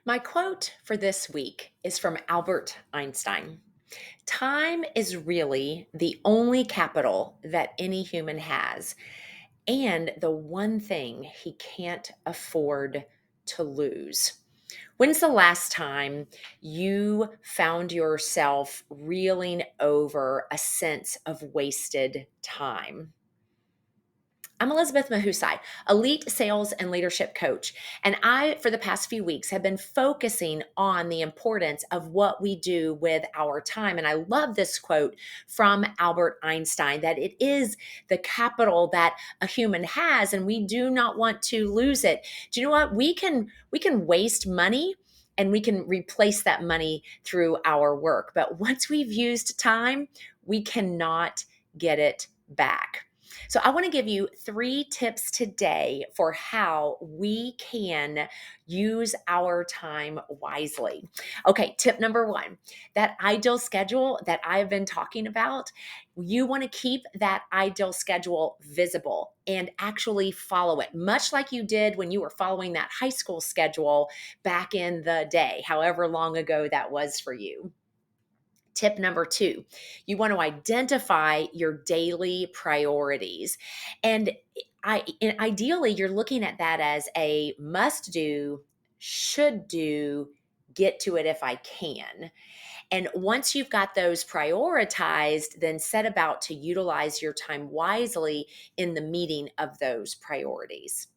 My quote for this week is from Albert Einstein. Time is really the only capital that any human has, and the one thing he can't afford to lose. When's the last time you found yourself reeling over a sense of wasted time? I'm Elizabeth Mahusai, elite sales and leadership coach. And I, for the past few weeks, have been focusing on the importance of what we do with our time. And I love this quote from Albert Einstein that it is the capital that a human has, and we do not want to lose it. Do you know what? We can waste money and we can replace that money through our work. But once we've used time, we cannot get it back. So, I want to give you 3 tips today for how we can use our time wisely. Okay, tip number 1, that ideal schedule that I've been talking about, you want to keep that ideal schedule visible and actually follow it, much like you did when you were following that high school schedule back in the day, however long ago that was for you. Tip number 2, you want to identify your daily priorities. And ideally, you're looking at that as a must do, should do, get to it if I can. And once you've got those prioritized, then set about to utilize your time wisely in the meeting of those priorities.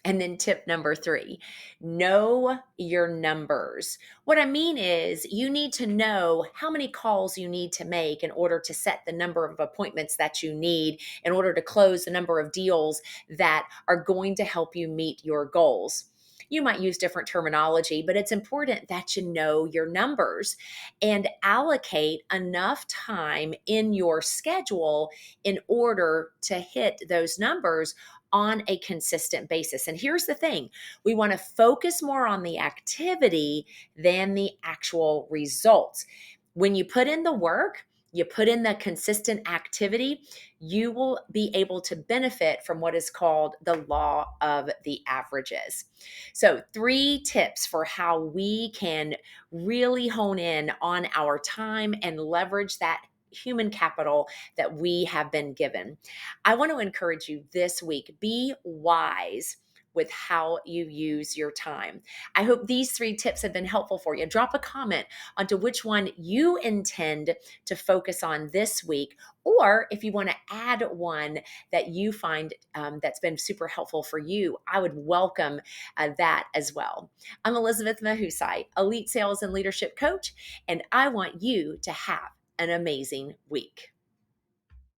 And then tip number 3, know your numbers. What I mean is, you need to know how many calls you need to make in order to set the number of appointments that you need, in order to close the number of deals that are going to help you meet your goals. You might use different terminology, but it's important that you know your numbers and allocate enough time in your schedule in order to hit those numbers on a consistent basis. And here's the thing, we want to focus more on the activity than the actual results. When you put in the work, you put in the consistent activity, you will be able to benefit from what is called the law of the averages. So, 3 tips for how we can really hone in on our time and leverage that human capital that we have been given. I want to encourage you this week, be wise with how you use your time. I hope these 3 tips have been helpful for you. Drop a comment onto which one you intend to focus on this week, or if you want to add one that you find that's been super helpful for you, I would welcome that as well. I'm Elizabeth Mahusai, elite sales and leadership coach, and I want you to have an amazing week.